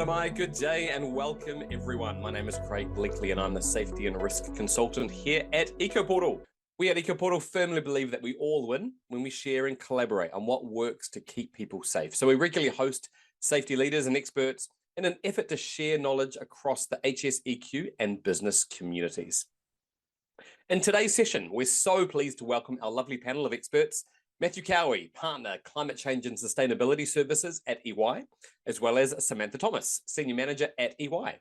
Namaste, good day and welcome everyone. My name is Craig Bleakley and I'm the Safety and Risk Consultant here at ecoPortal. We at ecoPortal firmly believe that we all win when we share and collaborate on what works to keep people safe. So we regularly host safety leaders and experts in an effort to share knowledge across the HSEQ and business communities. In today's session, we're so pleased to welcome our lovely panel of experts, Matthew Cowie, Partner, Climate Change and Sustainability Services at EY, as well as Samantha Thomas, Senior Manager at EY.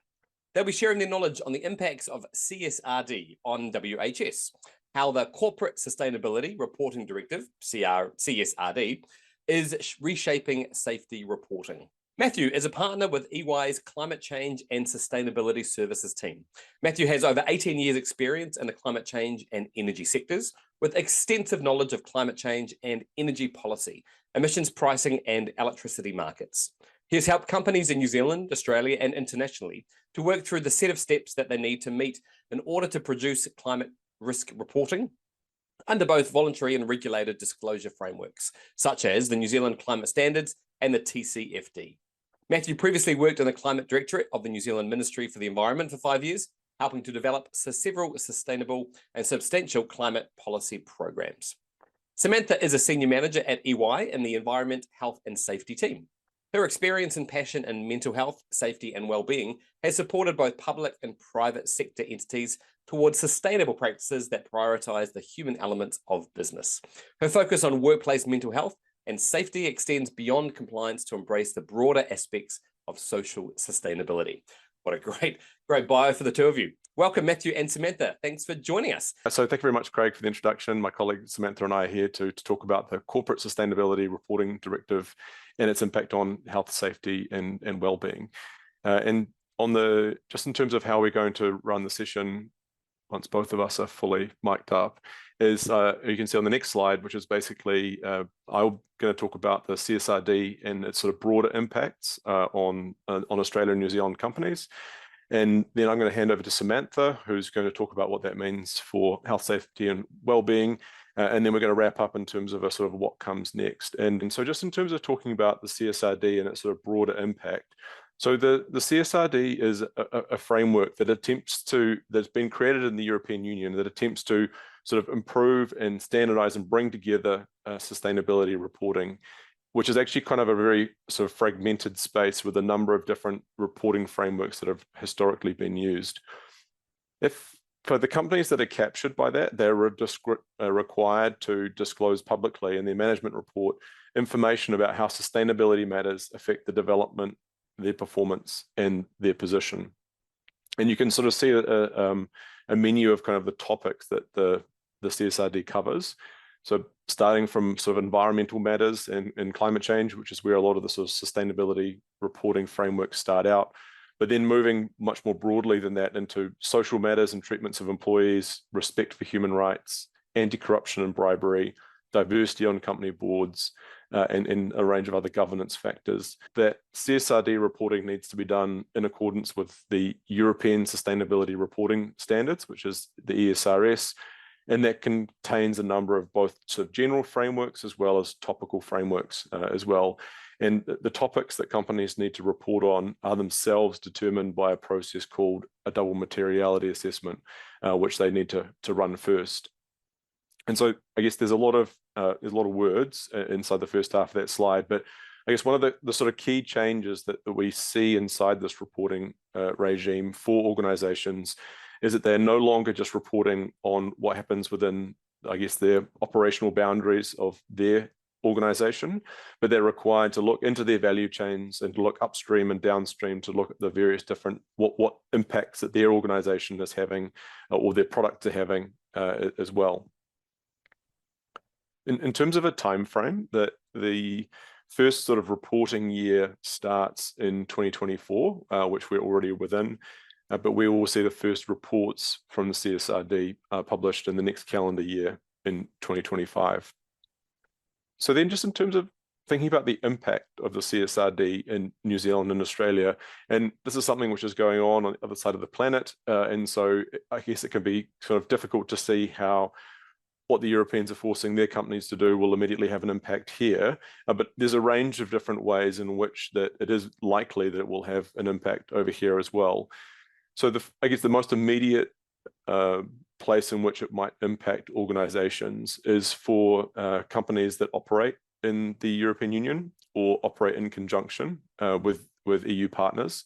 They'll be sharing their knowledge on the impacts of CSRD on WHS, how the Corporate Sustainability Reporting Directive, CSRD, is reshaping safety reporting. Matthew is a partner with EY's Climate Change and Sustainability Services team. Matthew has over 18 years experience in the climate change and energy sectors, with extensive knowledge of climate change and energy policy, emissions pricing and electricity markets. He has helped companies in New Zealand, Australia and internationally to work through the set of steps that they need to meet in order to produce climate risk reporting under both voluntary and regulated disclosure frameworks, such as the New Zealand Climate Standards and the TCFD. Matthew previously worked in the Climate Directorate of the New Zealand Ministry for the Environment for 5 years, helping to develop several sustainable and substantial climate policy programs. Samantha is a Senior Manager at EY in the Environment, Health and Safety team. Her experience and passion in mental health, safety and wellbeing has supported both public and private sector entities towards sustainable practices that prioritise the human elements of business. Her focus on workplace mental health and safety extends beyond compliance to embrace the broader aspects of social sustainability. What a great bio for the two of you. Welcome, Matthew and Samantha. Thanks for joining us. So thank you very much, Craig, for the introduction. My colleague Samantha and I are here to talk about the Corporate Sustainability Reporting Directive and its impact on health, safety and wellbeing. And on just in terms of how we're going to run the session, once both of us are fully mic'd up, is you can see on the next slide, which is basically I'm going to talk about the CSRD and its sort of broader impacts on Australia and New Zealand companies. And then I'm going to hand over to Samantha, who's going to talk about what that means for health, safety and well-being. And then we're going to wrap up in terms of a sort of what comes next. And so just in terms of talking about the CSRD and its sort of broader impact, so the CSRD is a framework that's been created in the European Union that attempts to sort of improve and standardize and bring together sustainability reporting, which is actually kind of a very sort of fragmented space with a number of different reporting frameworks that have historically been used. For the companies that are captured by that, they're required to disclose publicly in their management report information about how sustainability matters affect the development, their performance and their position. And you can sort of see a menu of kind of the topics that the CSRD covers. So starting from sort of environmental matters and climate change, which is where a lot of the sort of sustainability reporting frameworks start out, but then moving much more broadly than that into social matters and treatments of employees, respect for human rights, anti-corruption and bribery, diversity on company boards, and a range of other governance factors. That CSRD reporting needs to be done in accordance with the European Sustainability Reporting Standards, which is the ESRS, and that contains a number of both sort of general frameworks as well as topical frameworks as well. And the topics that companies need to report on are themselves determined by a process called a double materiality assessment, which they need to run first. And so I guess there's a lot of words inside the first half of that slide, but I guess one of the sort of key changes that we see inside this reporting regime for organizations is that they're no longer just reporting on what happens within, I guess, their operational boundaries of their organization, but they're required to look into their value chains and to look upstream and downstream to look at the various different, what impacts that their organization is having or their products are having as well. In terms of a time frame, that the first sort of reporting year starts in 2024, which we're already within, but we will see the first reports from the CSRD published in the next calendar year in 2025. So then just in terms of thinking about the impact of the CSRD in New Zealand and Australia, and this is something which is going on the other side of the planet, and so I guess it can be sort of difficult to see how what the Europeans are forcing their companies to do will immediately have an impact here. But there's a range of different ways in which that it is likely that it will have an impact over here as well. So I guess the most immediate place in which it might impact organizations is for companies that operate in the European Union or operate in conjunction with EU partners.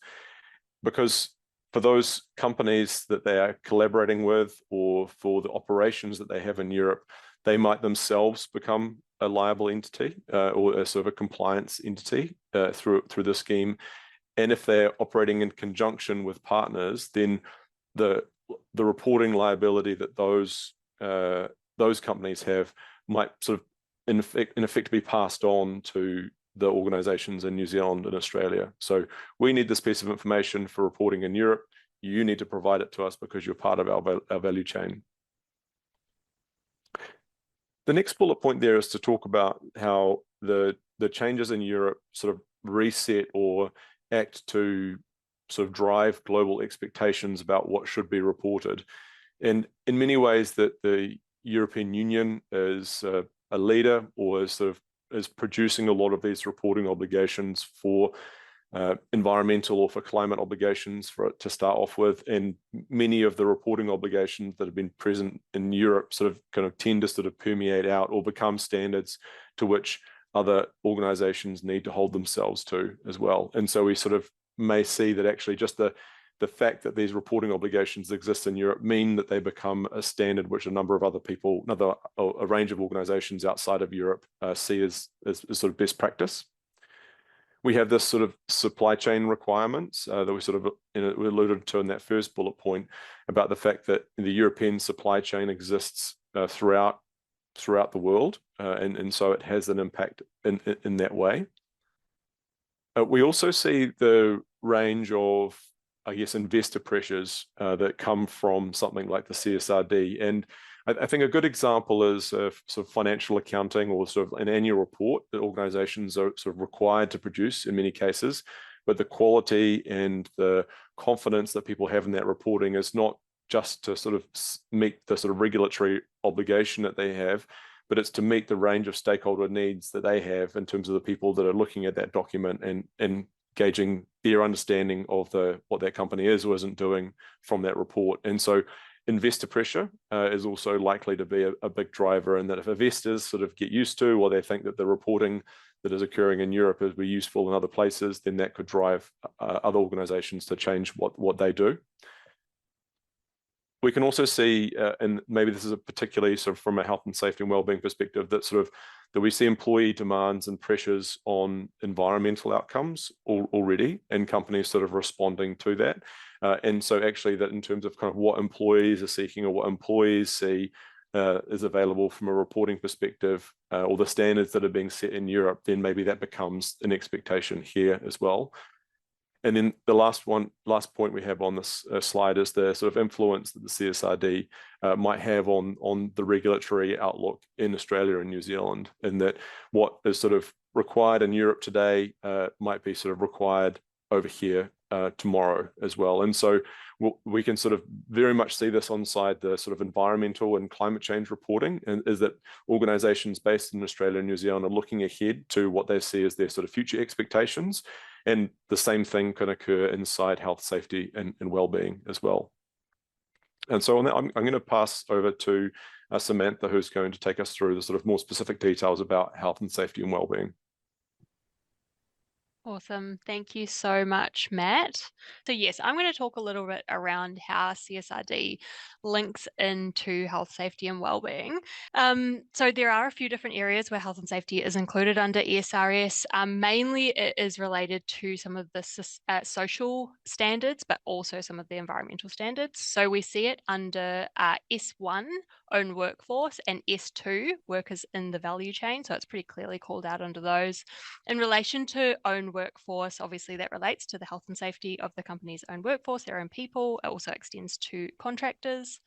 Because for those companies that they are collaborating with, or for the operations that they have in Europe, they might themselves become a liable entity or a sort of a compliance entity through the scheme. And if they're operating in conjunction with partners, then the reporting liability that those companies have might sort of in effect be passed on to the organizations in New Zealand and Australia. So we need this piece of information for reporting in Europe. You need to provide it to us because you're part of our value chain. The next bullet point there is to talk about how the changes in Europe sort of reset or act to sort of drive global expectations about what should be reported. And in many ways that the European Union is a leader or is producing a lot of these reporting obligations for environmental or for climate obligations for it to start off with. And many of the reporting obligations that have been present in Europe sort of kind of tend to sort of permeate out or become standards to which other organizations need to hold themselves to as well. And so we sort of may see that actually just the fact that these reporting obligations exist in Europe mean that they become a standard which a number of other people, a range of organizations outside of Europe see as sort of best practice. We have this sort of supply chain requirements that we sort of we alluded to in that first bullet point about the fact that the European supply chain exists throughout the world, and so it has an impact in that way. We also see the range of, I guess, investor pressures that come from something like the CSRD. And I think a good example is sort of financial accounting or sort of an annual report that organizations are sort of required to produce in many cases. But the quality and the confidence that people have in that reporting is not just to sort of meet the sort of regulatory obligation that they have, but it's to meet the range of stakeholder needs that they have in terms of the people that are looking at that document and gauging their understanding of what that company is or isn't doing from that report. And so investor pressure is also likely to be a big driver, and that if investors sort of get used to, or they think that the reporting that is occurring in Europe is useful in other places, then that could drive other organizations to change what they do. We can also see, and maybe this is a particularly sort of from a health and safety and wellbeing perspective, that we see employee demands and pressures on environmental outcomes already, and companies sort of responding to that. And so actually that in terms of kind of what employees are seeking or what employees see is available from a reporting perspective, or the standards that are being set in Europe, then maybe that becomes an expectation here as well. And then the last point we have on this slide is the sort of influence that the CSRD might have on the regulatory outlook in Australia and New Zealand, and that what is sort of required in Europe today might be sort of required over here tomorrow as well. And so we can sort of very much see this onside the sort of environmental and climate change reporting, and is that organizations based in Australia and New Zealand are looking ahead to what they see as their sort of future expectations. And the same thing can occur inside health, safety, and wellbeing as well. And so on that, I'm going to pass over to Samantha, who's going to take us through the sort of more specific details about health and safety and wellbeing. Awesome. Thank you so much, Matt. So yes, I'm going to talk a little bit around how CSRD links into health, safety and wellbeing. So there are a few different areas where health and safety is included under ESRS. Mainly it is related to some of the social standards, but also some of the environmental standards. So we see it under S1, own workforce, and S2, workers in the value chain. So it's pretty clearly called out under those. In relation to own workforce, obviously that relates to the health and safety of the company's own workforce, their own people. It also extends to contractors.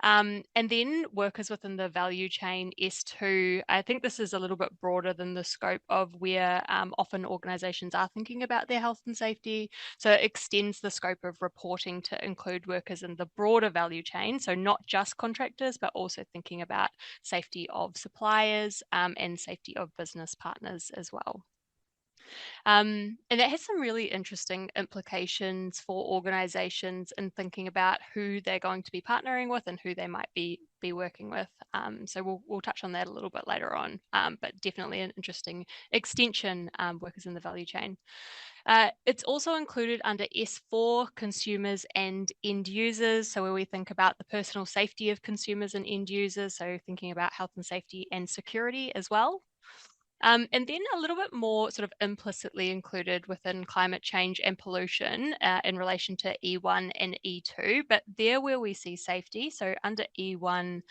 And then workers within the value chain, S2. I think this is a little bit broader than the scope of where often organizations are thinking about their health and safety. So it extends the scope of reporting to include workers in the broader value chain. So not just contractors, but also thinking about safety of suppliers and safety of business partners as well. And that has some really interesting implications for organizations in thinking about who they're going to be partnering with and who they might be working with. So we'll touch on that a little bit later on, but definitely an interesting extension, workers in the value chain. It's also included under S4, consumers and end users. So where we think about the personal safety of consumers and end users, so thinking about health and safety and security as well. And then a little bit more sort of implicitly included within climate change and pollution in relation to E1 and E2, but there where we see safety, so under E1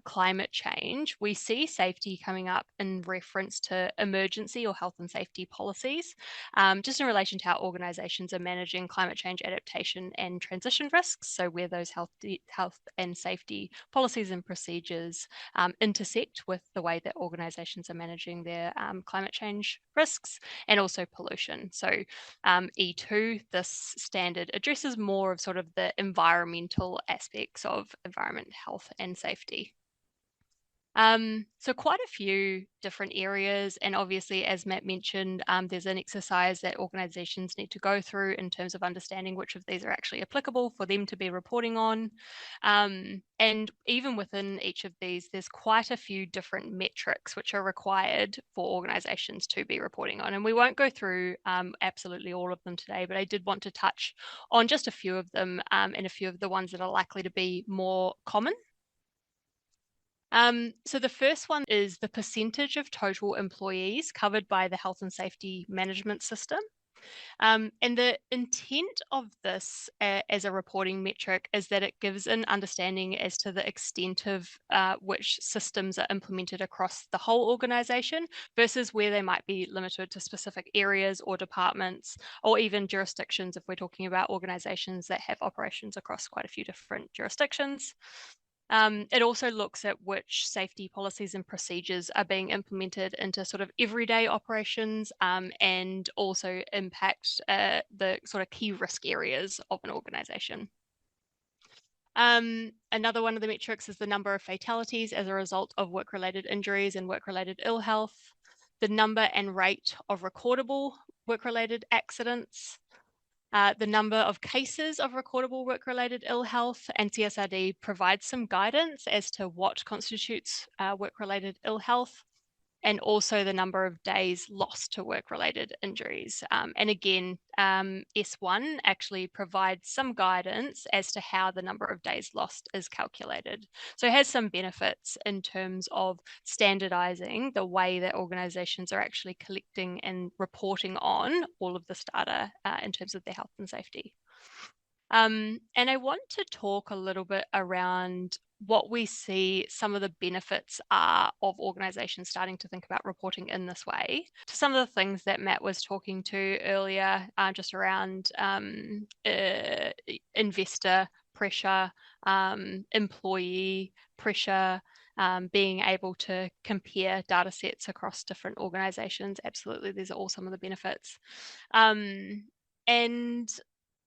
climate change, we see safety coming up in reference to emergency or health and safety policies, just in relation to how organizations are managing climate change adaptation and transition risks, so where those health and safety policies and procedures intersect with the way that organizations are managing their climate change risks and also pollution. So E2, this standard addresses more of sort of the environmental aspects of environment, health and safety. So quite a few different areas, and obviously, as Matt mentioned, there's an exercise that organizations need to go through in terms of understanding which of these are actually applicable for them to be reporting on. And even within each of these, there's quite a few different metrics which are required for organizations to be reporting on. And we won't go through absolutely all of them today, but I did want to touch on just a few of them and a few of the ones that are likely to be more common. So the first one is the percentage of total employees covered by the health and safety management system. And the intent of this as a reporting metric is that it gives an understanding as to the extent of which systems are implemented across the whole organization versus where they might be limited to specific areas or departments or even jurisdictions if we're talking about organizations that have operations across quite a few different jurisdictions. It also looks at which safety policies and procedures are being implemented into sort of everyday operations and also impact the sort of key risk areas of an organization. Another one of the metrics is the number of fatalities as a result of work-related injuries and work-related ill health, the number and rate of recordable work-related accidents, the number of cases of recordable work-related ill health, and CSRD provides some guidance as to what constitutes work-related ill health, and also the number of days lost to work-related injuries. And again, S1 actually provides some guidance as to how the number of days lost is calculated. So it has some benefits in terms of standardizing the way that organizations are actually collecting and reporting on all of this data in terms of their health and safety. And I want to talk a little bit around what we see some of the benefits are of organizations starting to think about reporting in this way. To some of the things that Matt was talking to earlier, just around investor pressure, employee pressure, being able to compare data sets across different organizations. Absolutely, these are all some of the benefits. And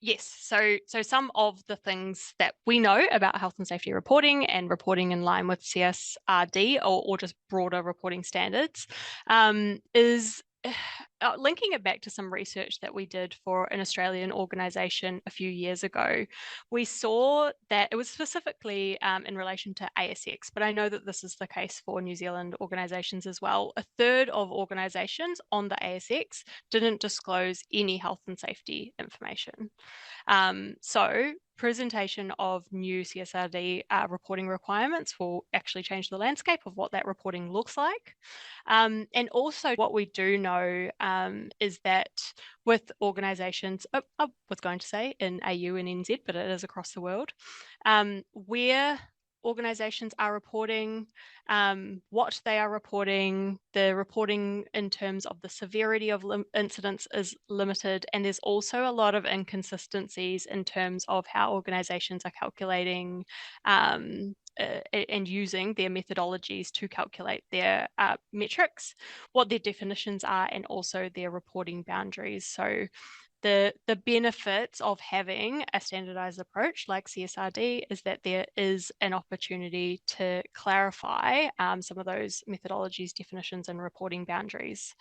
yes, so some of the things that we know about health and safety reporting and reporting in line with CSRD or just broader reporting standards is linking it back to some research that we did for an Australian organisation a few years ago. We saw that it was specifically in relation to ASX, but I know that this is the case for New Zealand organisations as well. A third of organisations on the ASX didn't disclose any health and safety information. So presentation of new CSRD reporting requirements will actually change the landscape of what that reporting looks like. And also what we do know is that with organisations, I was going to say in AU and NZ, but it is across the world, where organisations are reporting, what they are reporting, the reporting in terms of the severity of incidents is limited, and there's also a lot of inconsistencies in terms of how organisations are calculating and using their methodologies to calculate their metrics, what their definitions are, and also their reporting boundaries. So the benefits of having a standardized approach like CSRD is that there is an opportunity to clarify some of those methodologies, definitions, and reporting boundaries,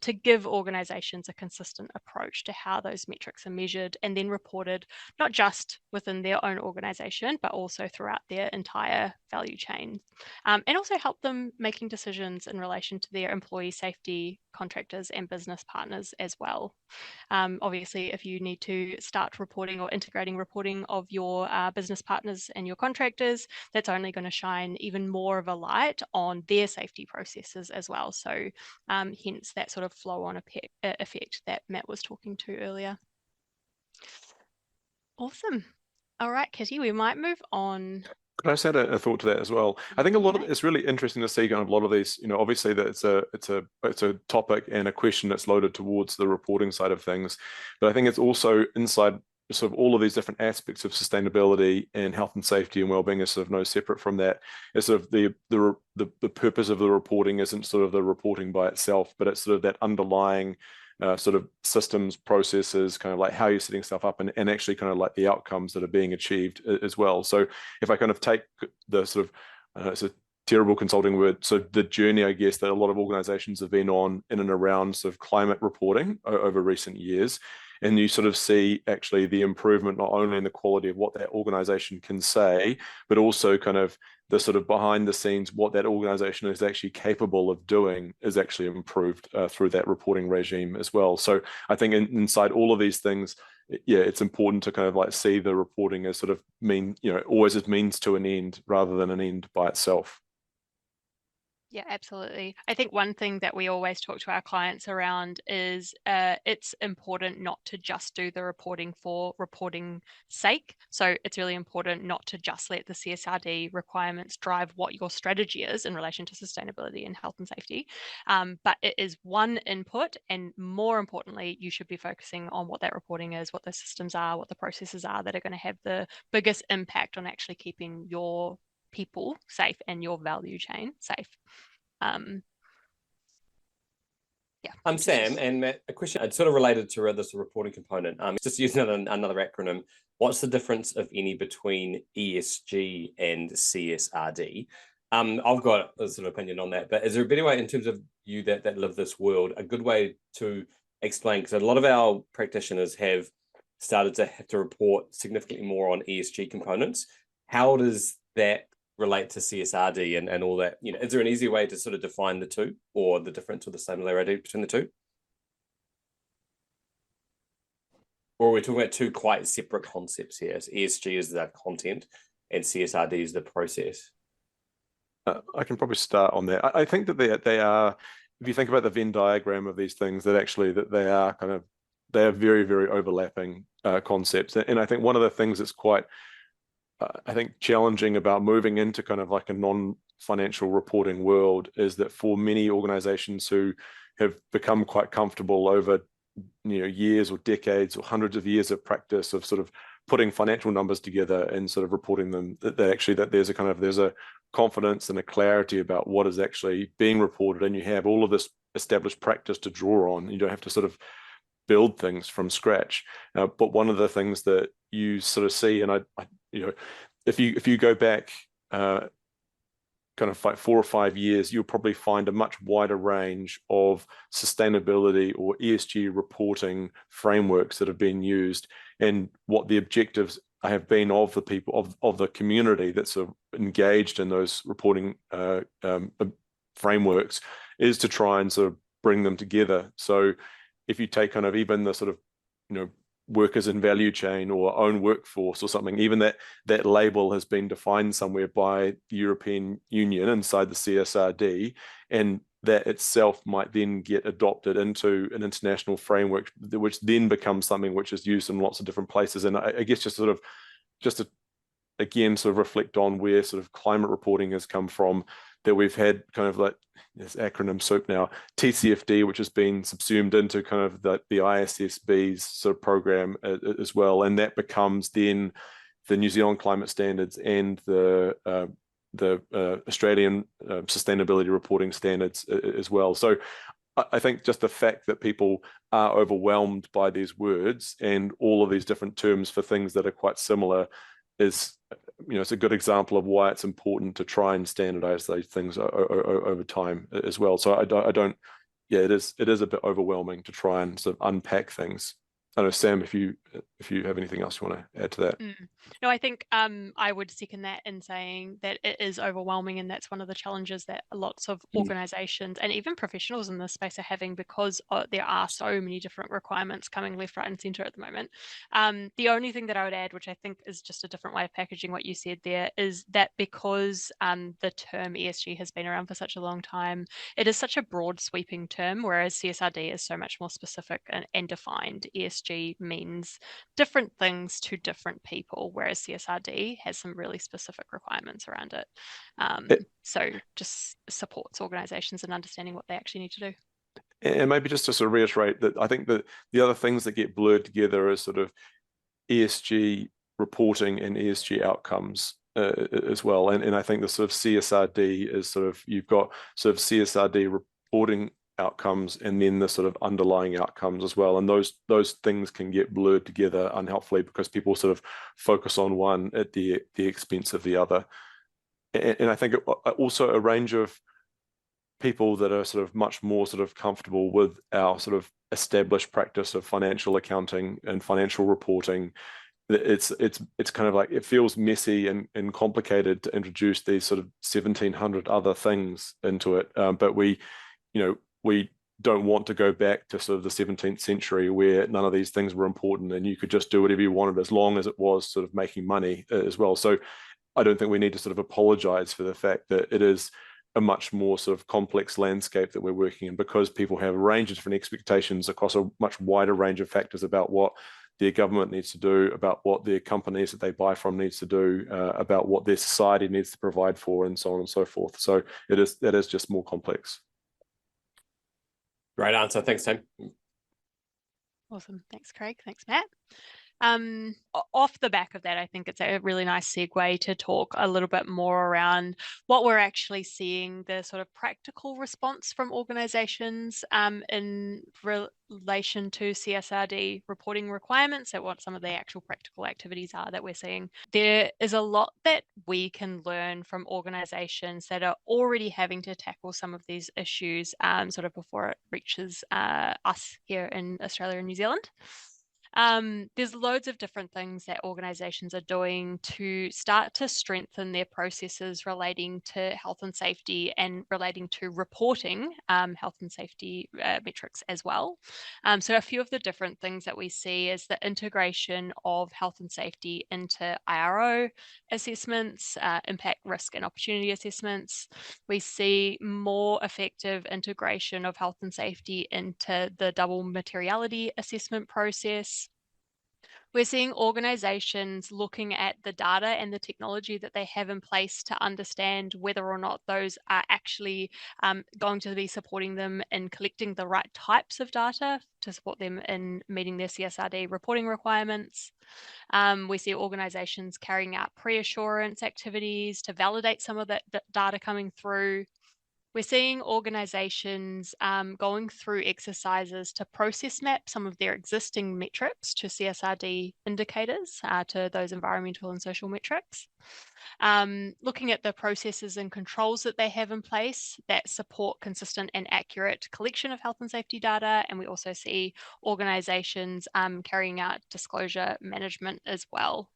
to give organizations a consistent approach to how those metrics are measured and then reported, not just within their own organization, but also throughout their entire value chain, and also help them making decisions in relation to their employee safety, contractors, and business partners as well. Obviously, if you need to start reporting or integrating reporting of your business partners and your contractors, that's only going to shine even more of a light on their safety processes as well. So hence that sort of flow-on effect that Matt was talking to earlier. Awesome. All right, Kitty, we might move on. Could I just add a thought to that as well? I think a lot of it's really interesting to see kind of a lot of these, obviously that it's a topic and a question that's loaded towards the reporting side of things, but I think it's also inside sort of all of these different aspects of sustainability and health and safety and wellbeing is sort of no separate from that. It's sort of the purpose of the reporting isn't sort of the reporting by itself, but it's sort of that underlying sort of systems, processes, kind of like how you're setting stuff up and actually kind of like the outcomes that are being achieved as well. So if I kind of take the sort of, it's a terrible consulting word, so the journey, I guess, that a lot of organizations have been on in and around sort of climate reporting over recent years, and you sort of see actually the improvement not only in the quality of what that organization can say, but also kind of the sort of behind the scenes, what that organization is actually capable of doing is actually improved through that reporting regime as well. So I think inside all of these things, yeah, it's important to kind of like see the reporting as sort of always as means to an end rather than an end by itself. Yeah, absolutely. I think one thing that we always talk to our clients around is it's important not to just do the reporting for reporting's sake. So it's really important not to just let the CSRD requirements drive what your strategy is in relation to sustainability and health and safety. But it is one input, and more importantly, you should be focusing on what that reporting is, what the systems are, what the processes are that are going to have the biggest impact on actually keeping your people safe and your value chain safe. Yeah. I'm Sam, and Matt, a question. It's sort of related to this reporting component. Just using another acronym. What's the difference, if any, between ESG and CSRD? I've got a sort of opinion on that, but is there a better way in terms of you that live this world, a good way to explain? Because a lot of our practitioners have started to have to report significantly more on ESG components. How does that relate to CSRD and all that? Is there an easy way to sort of define the two, or the difference or the similarity between the two? Or are we talking about two quite separate concepts here? So ESG is the content and CSRD is the process. I can probably start on that. I think that they are, if you think about the Venn diagram of these things, that actually that they are very, very overlapping concepts. And I think one of the things that's quite I think challenging about moving into kind of like a non-financial reporting world is that for many organizations who have become quite comfortable over years or decades or hundreds of years of practice of sort of putting financial numbers together and sort of reporting them, that there's a confidence and a clarity about what is actually being reported, and you have all of this established practice to draw on. You don't have to sort of build things from scratch. But one of the things that you sort of see, and if you go back kind of like 4 or 5 years, you'll probably find a much wider range of sustainability or ESG reporting frameworks that have been used, and what the objectives have been of the people of the community that's sort of engaged in those reporting frameworks is to try and sort of bring them together. So if you take kind of even the sort of workers in value chain or own workforce or something, even that label has been defined somewhere by the European Union inside the CSRD, and that itself might then get adopted into an international framework, which then becomes something which is used in lots of different places. And I guess just to again sort of reflect on where sort of climate reporting has come from, that we've had kind of like this acronym soup now, TCFD, which has been subsumed into kind of the ISSB's sort of program as well, and that becomes then the New Zealand climate standards and the Australian sustainability reporting standards as well. So I think just the fact that people are overwhelmed by these words and all of these different terms for things that are quite similar is, it's a good example of why it's important to try and standardize those things over time as well. So I don't, it is a bit overwhelming to try and sort of unpack things. I don't know, Sam, if you have anything else you want to add to that. No, I think I would second that in saying that it is overwhelming, and that's one of the challenges that lots of organizations and even professionals in this space are having, because there are so many different requirements coming left, right, and center at the moment. The only thing that I would add, which I think is just a different way of packaging what you said there, is that because the term ESG has been around for such a long time, it is such a broad sweeping term, whereas CSRD is so much more specific and defined. ESG means different things to different people, whereas CSRD has some really specific requirements around it. So just supports organizations in understanding what they actually need to do. And maybe just to sort of reiterate that I think that the other things that get blurred together is sort of ESG reporting and ESG outcomes as well. And I think the sort of CSRD is sort of, you've got sort of CSRD reporting outcomes and then the sort of underlying outcomes as well. And those things can get blurred together unhelpfully because people sort of focus on one at the expense of the other. And I think also a range of people that are sort of much more sort of comfortable with our sort of established practice of financial accounting and financial reporting, it's kind of like, it feels messy and complicated to introduce these sort of 1,700 other things into it. But we don't want to go back to sort of the 17th century where none of these things were important and you could just do whatever you wanted as long as it was sort of making money as well. So I don't think we need to sort of apologize for the fact that it is a much more sort of complex landscape that we're working in, because people have a range of different expectations across a much wider range of factors about what their government needs to do, about what their companies that they buy from needs to do, about what their society needs to provide for, and so on and so forth. So that is just more complex. Great answer. Thanks, Tim. Awesome. Thanks, Craig. Thanks, Matt. Off the back of that, I think it's a really nice segue to talk a little bit more around what we're actually seeing, the sort of practical response from organizations in relation to CSRD reporting requirements, and what some of the actual practical activities are that we're seeing. There is a lot that we can learn from organizations that are already having to tackle some of these issues sort of before it reaches us here in Australia and New Zealand. There's loads of different things that organizations are doing to start to strengthen their processes relating to health and safety and relating to reporting health and safety metrics as well. So a few of the different things that we see is the integration of health and safety into IRO assessments, impact, risk, and opportunity assessments. We see more effective integration of health and safety into the double materiality assessment process. We're seeing organizations looking at the data and the technology that they have in place to understand whether or not those are actually going to be supporting them in collecting the right types of data to support them in meeting their CSRD reporting requirements. We see organizations carrying out pre-assurance activities to validate some of that data coming through. We're seeing organizations going through exercises to process map some of their existing metrics to CSRD indicators, to those environmental and social metrics. Looking at the processes and controls that they have in place that support consistent and accurate collection of health and safety data. And we also see organizations carrying out disclosure management as well.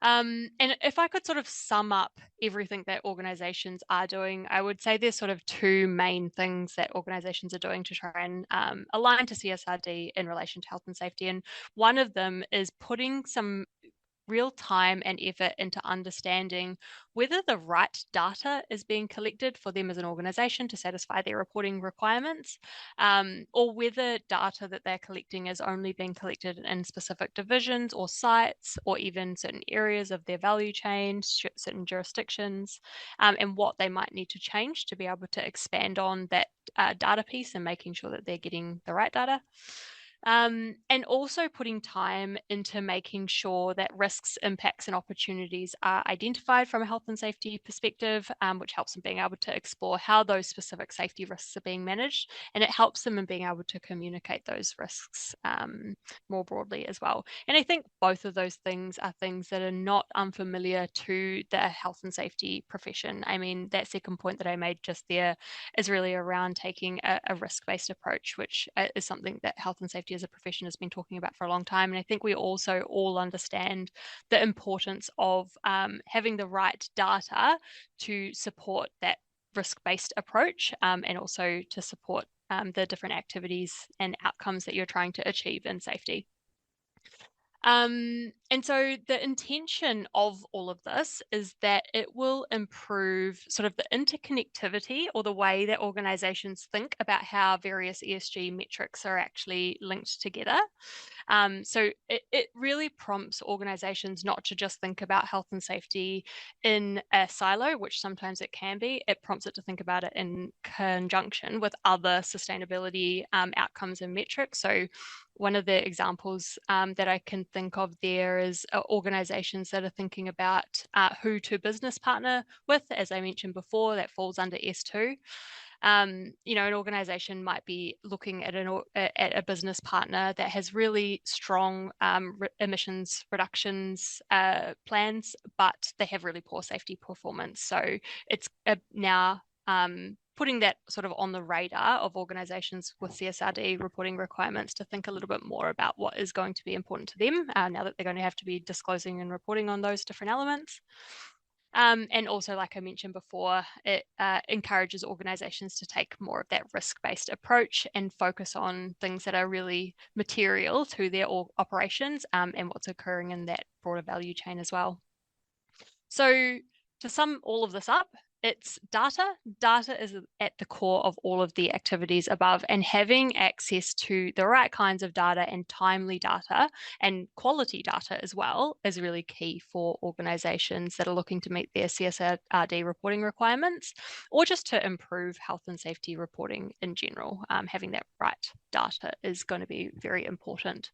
And if I could sort of sum up everything that organizations are doing, I would say there's sort of two main things that organizations are doing to try and align to CSRD in relation to health and safety. And one of them is putting some real time and effort into understanding whether the right data is being collected for them as an organization to satisfy their reporting requirements, or whether data that they're collecting is only being collected in specific divisions or sites, or even certain areas of their value chain, certain jurisdictions, and what they might need to change to be able to expand on that data piece and making sure that they're getting the right data. And also putting time into making sure that risks, impacts, and opportunities are identified from a health and safety perspective, which helps them being able to explore how those specific safety risks are being managed, and it helps them in being able to communicate those risks more broadly as well. And I think both of those things are things that are not unfamiliar to the health and safety profession. I mean, that second point that I made just there is really around taking a risk-based approach, which is something that health and safety as a profession has been talking about for a long time. And I think we also all understand the importance of having the right data to support that risk-based approach, and also to support the different activities and outcomes that you're trying to achieve in safety. And so the intention of all of this is that it will improve sort of the interconnectivity, or the way that organizations think about how various ESG metrics are actually linked together. So it really prompts organizations not to just think about health and safety in a silo, which sometimes it can be. It prompts it to think about it in conjunction with other sustainability outcomes and metrics. So one of the examples that I can think of there is organizations that are thinking about who to business partner with. As I mentioned before, that falls under S2. An organization might be looking at a business partner that has really strong emissions reductions plans, but they have really poor safety performance. So it's now putting that sort of on the radar of organizations with CSRD reporting requirements to think a little bit more about what is going to be important to them now that they're going to have to be disclosing and reporting on those different elements. And also, like I mentioned before, it encourages organizations to take more of that risk-based approach and focus on things that are really material to their operations and what's occurring in that broader value chain as well. So to sum all of this up, it's data. Data is at the core of all of the activities above, and having access to the right kinds of data and timely data and quality data as well is really key for organizations that are looking to meet their CSRD reporting requirements, or just to improve health and safety reporting in general. Having that right data is going to be very important.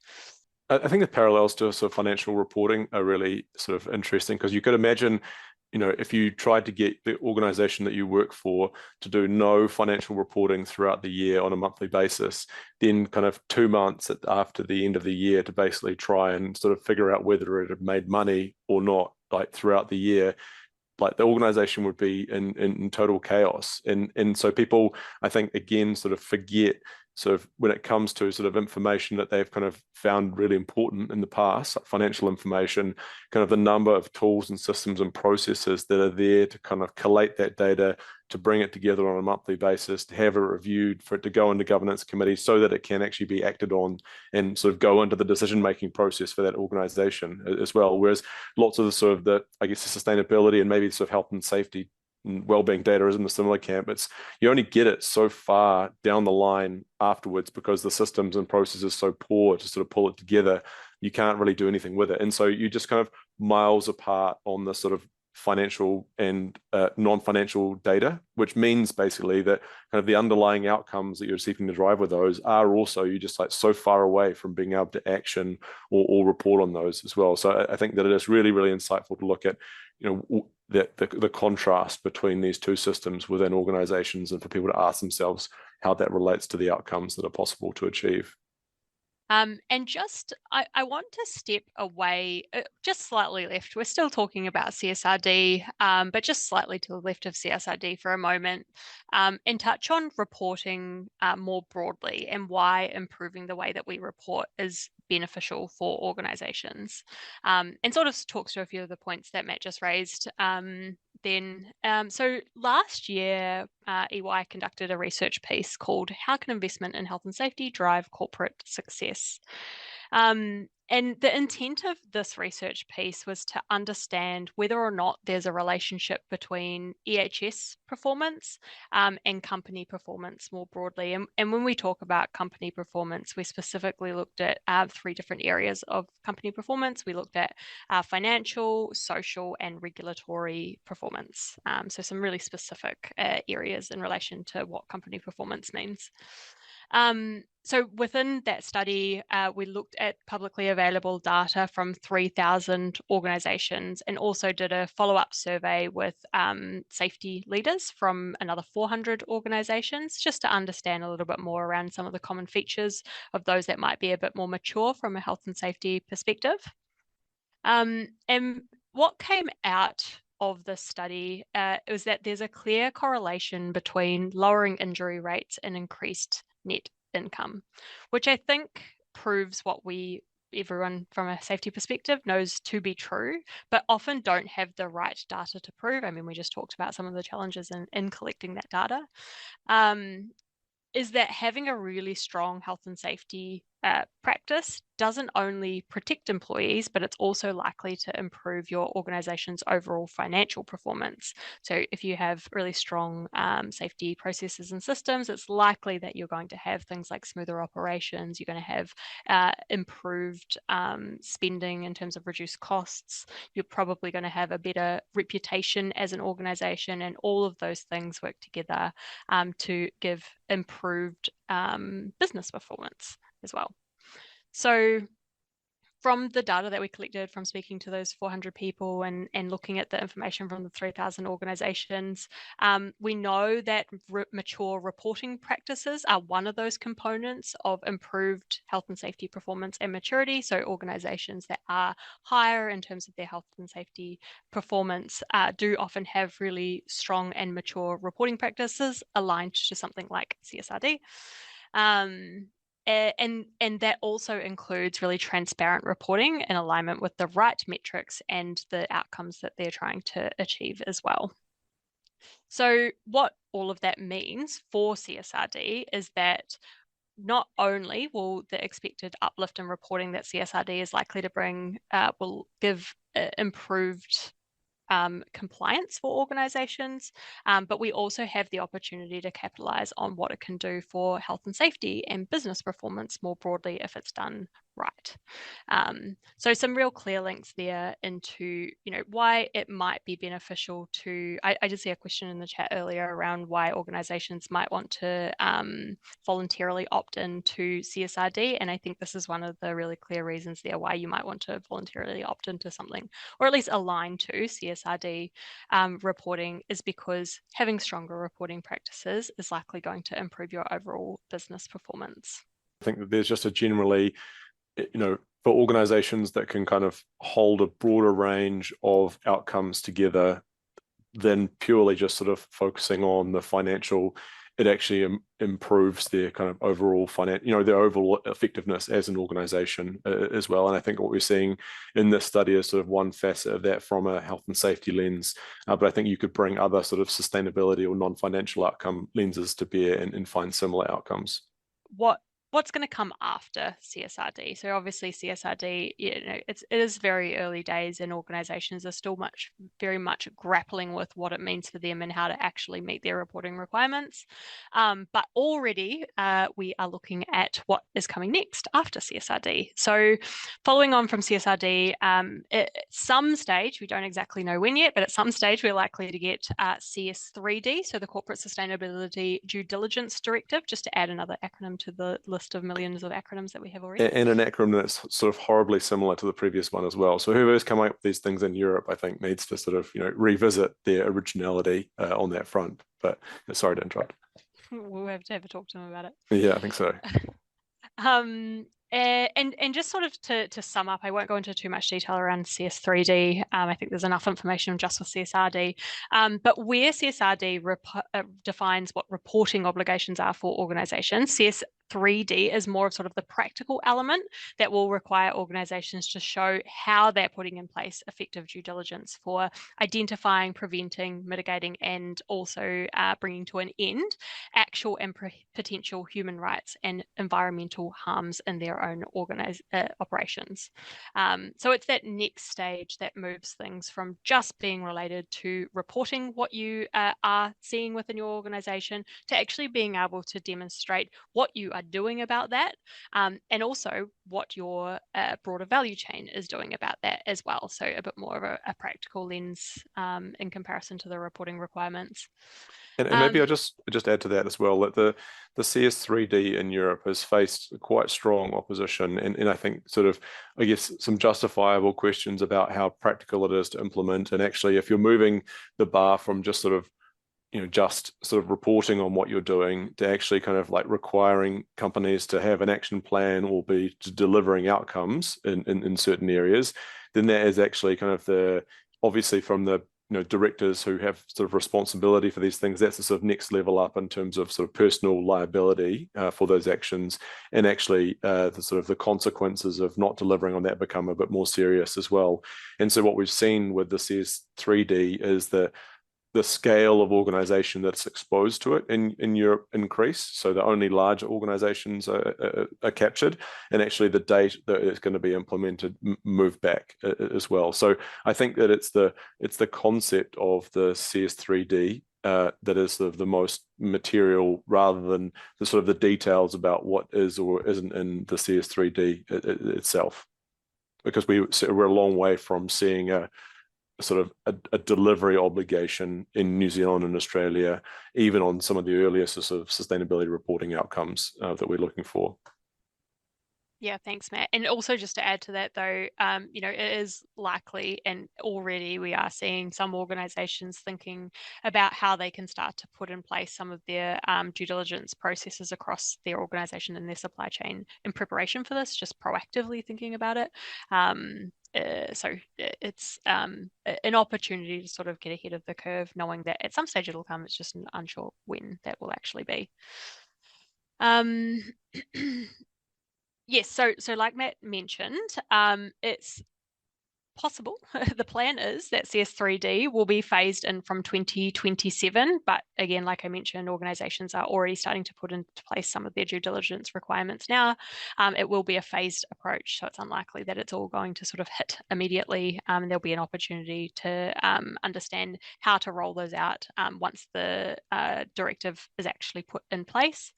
I think the parallels to sort of financial reporting are really sort of interesting, because you could imagine, if you tried to get the organization that you work for to do no financial reporting throughout the year on a monthly basis, then kind of 2 months after the end of the year to basically try and sort of figure out whether it had made money or not, like throughout the year, like the organization would be in total chaos. And so people, I think, again, sort of forget, sort of when it comes to sort of information that they've kind of found really important in the past, like financial information, kind of the number of tools and systems and processes that are there to kind of collate that data, to bring it together on a monthly basis, to have it reviewed, for it to go into governance committees so that it can actually be acted on and sort of go into the decision-making process for that organization as well. Whereas lots of the sort of the sustainability and maybe sort of health and safety and wellbeing data is in the similar camp. It's, you only get it so far down the line afterwards, because the systems and processes are so poor to sort of pull it together. You can't really do anything with it. And so you just kind of miles apart on the sort of financial and non-financial data, which means basically that kind of the underlying outcomes that you're seeking to drive with those are also, you just like so far away from being able to action or report on those as well. So I think that it is really, really insightful to look at, the contrast between these two systems within organizations, and for people to ask themselves how that relates to the outcomes that are possible to achieve. And just, I want to step away just slightly left. We're still talking about CSRD, but just slightly to the left of CSRD for a moment, and touch on reporting more broadly, and why improving the way that we report is beneficial for organizations, and sort of talks to a few of the points that Matt just raised. So last year, EY conducted a research piece called "How Can Investment in Health and Safety Drive Corporate Success?" And the intent of this research piece was to understand whether or not there's a relationship between EHS performance and company performance more broadly. And when we talk about company performance, we specifically looked at 3 different areas of company performance. We looked at financial, social, and regulatory performance. So some really specific areas in relation to what company performance means. So within that study, we looked at publicly available data from 3,000 organisations and also did a follow-up survey with safety leaders from another 400 organisations, just to understand a little bit more around some of the common features of those that might be a bit more mature from a health and safety perspective. And what came out of this study was that there's a clear correlation between lowering injury rates and increased net income, which I think proves what everyone from a safety perspective knows to be true, but often don't have the right data to prove. I mean, we just talked about some of the challenges in collecting that data. Is that having a really strong health and safety practice doesn't only protect employees, but it's also likely to improve your organization's overall financial performance. So if you have really strong safety processes and systems, it's likely that you're going to have things like smoother operations, you're going to have improved spending in terms of reduced costs, you're probably going to have a better reputation as an organization, and all of those things work together to give improved business performance as well. So from the data that we collected from speaking to those 400 people and looking at the information from the 3,000 organizations, we know that mature reporting practices are one of those components of improved health and safety performance and maturity. So organizations that are higher in terms of their health and safety performance do often have really strong and mature reporting practices aligned to something like CSRD. And that also includes really transparent reporting in alignment with the right metrics and the outcomes that they're trying to achieve as well. So what all of that means for CSRD is that not only will the expected uplift in reporting that CSRD is likely to bring will give improved compliance for organizations, but we also have the opportunity to capitalize on what it can do for health and safety and business performance more broadly if it's done right. So some real clear links there into, why it might be beneficial to, I did see a question in the chat earlier around why organizations might want to voluntarily opt into CSRD. And I think this is one of the really clear reasons there why you might want to voluntarily opt into something, or at least align to CSRD reporting, is because having stronger reporting practices is likely going to improve your overall business performance. I think that there's just a generally, for organizations that can kind of hold a broader range of outcomes together than purely just sort of focusing on the financial, it actually improves their kind of overall their overall effectiveness as an organization as well. And I think what we're seeing in this study is sort of one facet of that from a health and safety lens. But I think you could bring other sort of sustainability or non-financial outcome lenses to bear and find similar outcomes. What's going to come after CSRD? So obviously CSRD, it is very early days, and organizations are still very much grappling with what it means for them and how to actually meet their reporting requirements. But already we are looking at what is coming next after CSRD. So following on from CSRD, at some stage, we don't exactly know when yet, but at some stage we're likely to get CS3D, so the Corporate Sustainability Due Diligence Directive, just to add another acronym to the list of millions of acronyms that we have already. And an acronym that's sort of horribly similar to the previous one as well. So whoever's come up with these things in Europe, I think, needs to sort of, revisit their originality on that front. But sorry to interrupt. We'll have to have a talk to them about it. Yeah, I think so. And just sort of to sum up, I won't go into too much detail around CS3D. I think there's enough information just for CSRD. But where CSRD defines what reporting obligations are for organizations, CS3D is more of sort of the practical element that will require organizations to show how they're putting in place effective due diligence for identifying, preventing, mitigating, and also bringing to an end actual and potential human rights and environmental harms in their own operations. So it's that next stage that moves things from just being related to reporting what you are seeing within your organization to actually being able to demonstrate what you are are doing about that, and also what your broader value chain is doing about that as well. So a bit more of a practical lens in comparison to the reporting requirements. And maybe I'll just add to that as well, that the CS3D in Europe has faced quite strong opposition, and I think I guess some justifiable questions about how practical it is to implement. And actually, if you're moving the bar from just reporting on what you're doing to actually kind of like requiring companies to have an action plan or be delivering outcomes in certain areas, then that is actually kind of obviously from the directors who have sort of responsibility for these things, that's the sort of next level up in terms of sort of personal liability for those actions, and actually the consequences of not delivering on that become a bit more serious as well. And so what we've seen with the CS3D is that the scale of organization that's exposed to it in Europe increase. So the only larger organizations are captured, and actually the date that it's going to be implemented move back as well. So I think that it's the concept of the CS3D that is the most material, rather than the details about what is or isn't in the CS3D itself, because we're a long way from seeing a delivery obligation in New Zealand and Australia, even on some of the earliest sort of sustainability reporting outcomes that we're looking for. Yeah, thanks, Matt. And also just to add to that, though, it is likely, and already we are seeing some organisations thinking about how they can start to put in place some of their due diligence processes across their organisation and their supply chain in preparation for this, just proactively thinking about it. So it's an opportunity to sort of get ahead of the curve, knowing that at some stage it'll come. It's just unsure when that will actually be. Yes, so like Matt mentioned, it's possible. The plan is that CS3D will be phased in from 2027, but again, like I mentioned, organisations are already starting to put into place some of their due diligence requirements now. It will be a phased approach, so it's unlikely that it's all going to sort of hit immediately. There'll be an opportunity to understand how to roll those out once the directive is actually put in place.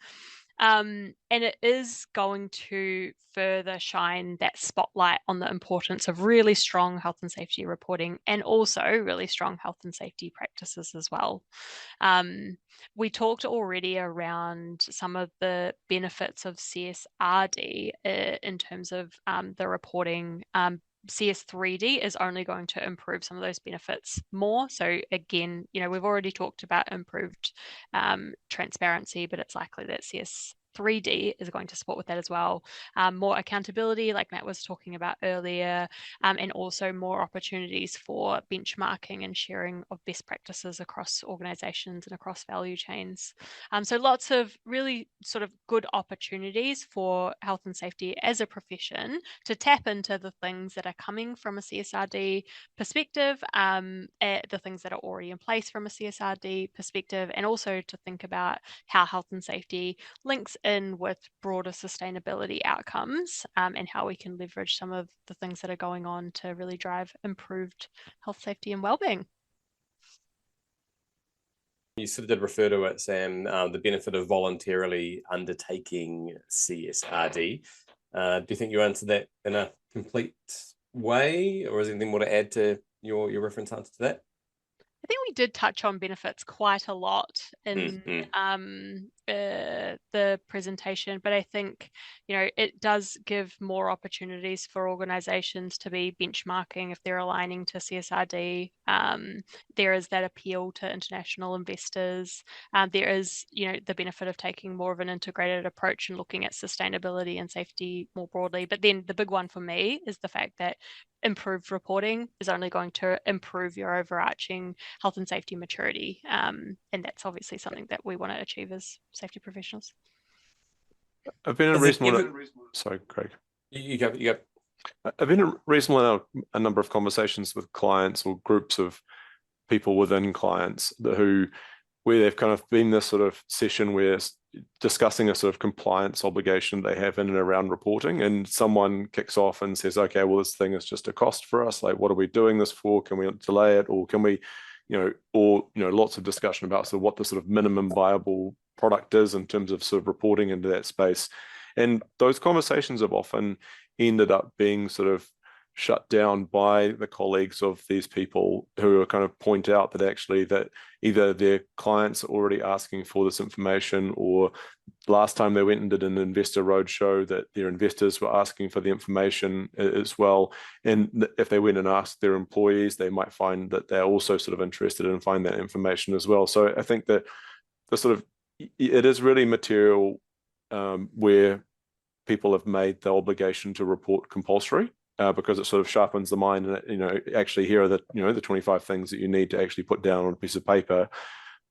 And it is going to further shine that spotlight on the importance of really strong health and safety reporting, and also really strong health and safety practices as well. We talked already around some of the benefits of CSRD in terms of the reporting. CS3D is only going to improve some of those benefits more. So again, we've already talked about improved transparency, but it's likely that CS3D is going to support with that as well. More accountability, like Matt was talking about earlier, and also more opportunities for benchmarking and sharing of best practices across organizations and across value chains. So lots of really sort of good opportunities for health and safety as a profession to tap into the things that are coming from a CSRD perspective, the things that are already in place from a CSRD perspective, and also to think about how health and safety links in with broader sustainability outcomes, and how we can leverage some of the things that are going on to really drive improved health, safety, and wellbeing. You sort of did refer to it, Sam, the benefit of voluntarily undertaking CSRD. Do you think you answered that in a complete way, or is there anything more to add to your reference answer to that? I think we did touch on benefits quite a lot in the presentation, but I think it does give more opportunities for organisations to be benchmarking if they're aligning to CSRD. There is that appeal to international investors. There is the benefit of taking more of an integrated approach and looking at sustainability and safety more broadly. But then the big one for me is the fact that improved reporting is only going to improve your overarching health and safety maturity. And that's obviously something that we want to achieve as safety professionals. I've been Sorry, Craig. You go. I've been in a number of conversations with clients or groups of people within clients where they've kind of been this sort of session where discussing a sort of compliance obligation they have in and around reporting, and someone kicks off and says, okay, well, this thing is just a cost for us. Like, what are we doing this for? Can we delay it, or can we or lots of discussion about sort of what the sort of minimum viable product is in terms of sort of reporting into that space. And those conversations have often ended up being sort of shut down by the colleagues of these people who are kind of point out that actually that either their clients are already asking for this information, or last time they went and did an investor roadshow that their investors were asking for the information as well. And if they went and asked their employees, they might find that they're also sort of interested in finding that information as well. So I think that it is really material where people have made the obligation to report compulsory. Because it sort of sharpens the mind, and actually here are the 25 things that you need to actually put down on a piece of paper.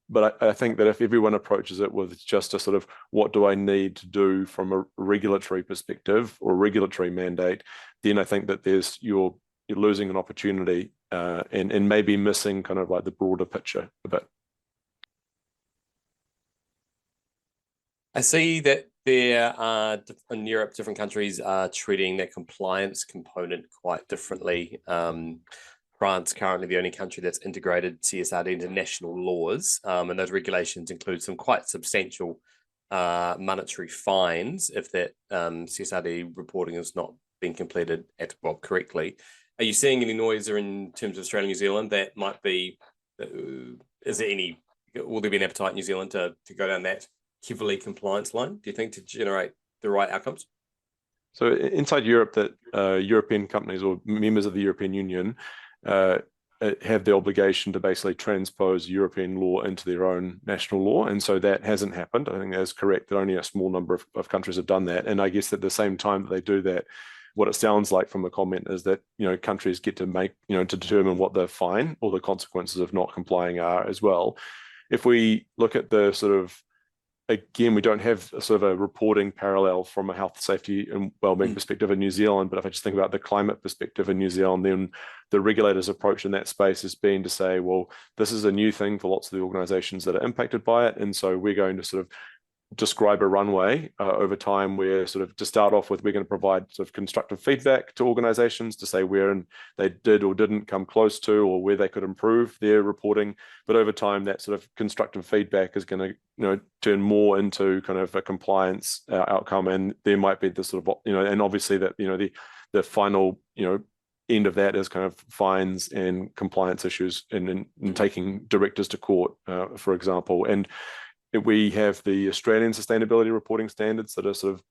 But I think that if everyone approaches it with just a sort of what do I need to do from a regulatory perspective or regulatory mandate, then I think that you're losing an opportunity and maybe missing kind of like the broader picture a bit. I see that there are, in Europe, different countries are treating their compliance component quite differently. France currently the only country that's integrated CSRD into national laws, and those regulations include some quite substantial monetary fines if that CSRD reporting has not been completed correctly. Are you seeing any noise in terms of Australia and New Zealand that might be, will there be an appetite in New Zealand to go down that heavily compliance line, do you think, to generate the right outcomes? So inside Europe, that European companies or members of the European Union have the obligation to basically transpose European law into their own national law. And so that hasn't happened. I think that's correct that only a small number of countries have done that. And I guess at the same time that they do that, what it sounds like from the comment is that, countries get to make, to determine what the fine or the consequences of not complying are as well. If we look at the sort of, again, we don't have a sort of a reporting parallel from a health, safety, and wellbeing perspective in New Zealand. But if I just think about the climate perspective in New Zealand, then the regulators' approach in that space has been to say, well, this is a new thing for lots of the organizations that are impacted by it. And so we're going to sort of describe a runway over time where sort of to start off with, we're going to provide sort of constructive feedback to organizations to say where they did or didn't come close to, or where they could improve their reporting. But over time, that sort of constructive feedback is going to, turn more into kind of a compliance outcome. And there might be the sort of, and obviously that, the final, end of that is kind of fines and compliance issues and taking directors to court, for example. And we have the Australian sustainability reporting standards that are sort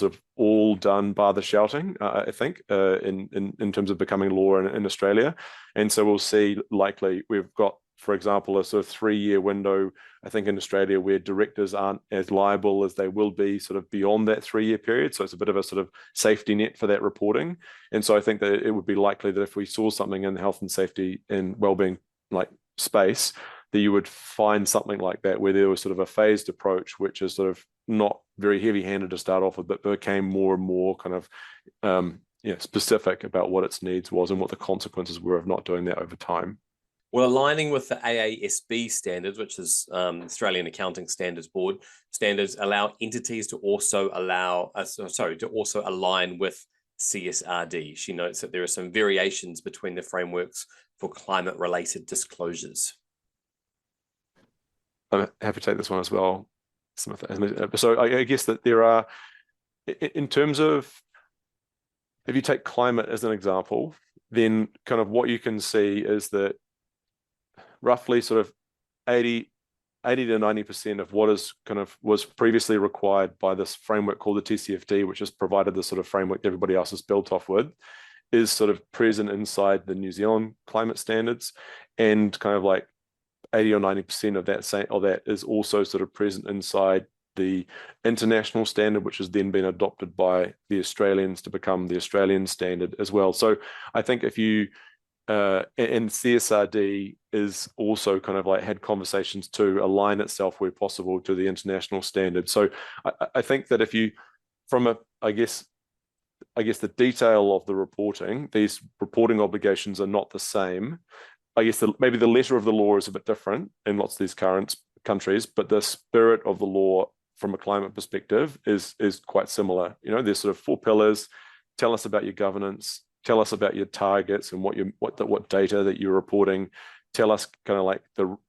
of all done bar the shouting, I think, in terms of becoming law in Australia. And so we'll see, likely, we've got, for example, a sort of 3-year window, I think, in Australia where directors aren't as liable as they will be sort of beyond that 3-year period. So it's a bit of a sort of safety net for that reporting. And so I think that it would be likely that if we saw something in the health and safety and wellbeing space, that you would find something like that where there was sort of a phased approach, which is sort of not very heavy-handed to start off with, but became more and more kind of specific about what its needs was and what the consequences were of not doing that over time. Well, aligning with the AASB standards, which is Australian Accounting Standards Board standards, allow entities to also align with CSRD. She notes that there are some variations between the frameworks for climate-related disclosures. I'm happy to take this one as well, Samantha. So I guess that there are, in terms of, if you take climate as an example, then kind of what you can see is that roughly sort of 80 to 90% of what was previously required by this framework called the TCFD, which has provided the sort of framework that everybody else is built off with, is sort of present inside the New Zealand climate standards, and kind of like 80 or 90% of that is also sort of present inside the international standard, which has then been adopted by the Australians to become the Australian standard as well. So I think if you, and CSRD is also kind of like had conversations to align itself where possible to the international standard. So I think that if you, from I guess the detail of the reporting, these reporting obligations are not the same. I guess maybe the letter of the law is a bit different in lots of these current countries, but the spirit of the law from a climate perspective is quite similar. There's sort of 4 pillars. Tell us about your governance. Tell us about your targets and what data that you're reporting. tell us kind of like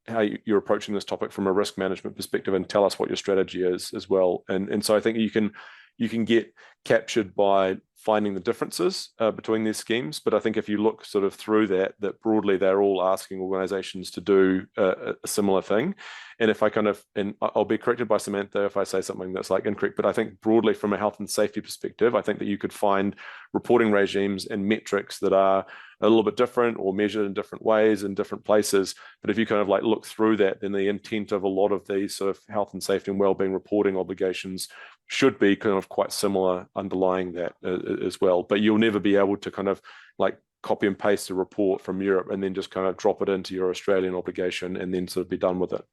how you're approaching this topic from a risk management perspective, and tell us what your strategy is as well. And so I think you can get captured by finding the differences between these schemes. But I think if you look sort of through that broadly, they're all asking organizations to do a similar thing. And if and I'll be corrected by Samantha if I say something that's like incorrect, but I think broadly from a health and safety perspective, I think that you could find reporting regimes and metrics that are a little bit different or measured in different ways in different places. But if you kind of like look through that, then the intent of a lot of these sort of health and safety and wellbeing reporting obligations should be kind of quite similar underlying that as well. But you'll never be able to kind of like copy and paste a report from Europe and then just kind of drop it into your Australian obligation and then sort of be done with it.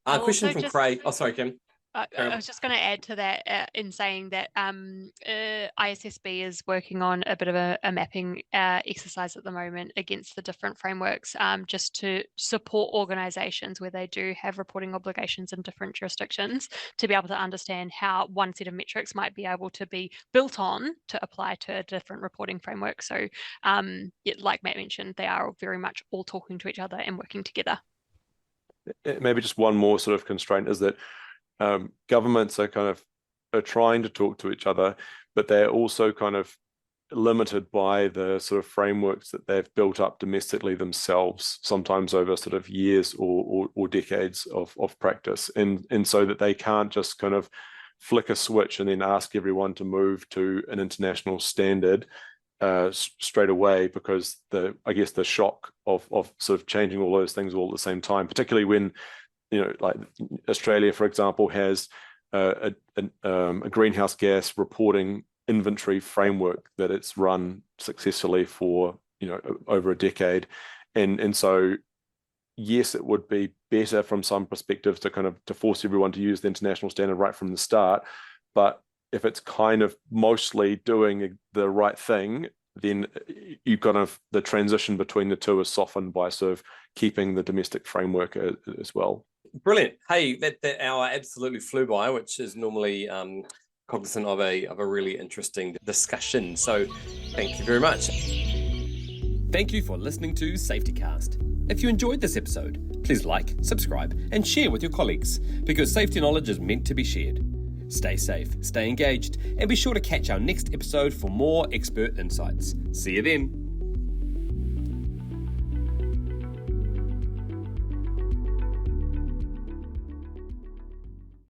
Question from Craig. Oh, sorry, Kim. I was just going to add to that in saying that ISSB is working on a bit of a mapping exercise at the moment against the different frameworks, just to support organisations where they do have reporting obligations in different jurisdictions, to be able to understand how one set of metrics might be able to be built on to apply to a different reporting framework. So like Matt mentioned, they are very much all talking to each other and working together. Maybe just one more sort of constraint is that governments are trying to talk to each other, but they're also kind of limited by the sort of frameworks that they've built up domestically themselves, sometimes over sort of years or decades of practice. And so that they can't just kind of flick a switch and then ask everyone to move to an international standard straight away, because the shock of sort of changing all those things all at the same time, particularly when, like Australia, for example, has a greenhouse gas reporting inventory framework that it's run successfully for over a decade, and so yes, it would be better from some perspectives to force everyone to use the international standard right from the start, but if it's kind of mostly doing the right thing, then you the transition between the two is softened by sort of keeping the domestic framework as well. Brilliant. Hey, that hour absolutely flew by, which is normally cognizant of a really interesting discussion. So thank you very much. Thank you for listening to safetyCast. If you enjoyed this episode, please like, subscribe, and share with your colleagues, because safety knowledge is meant to be shared. Stay safe, stay engaged, and be sure to catch our next episode for more expert insights. See you then.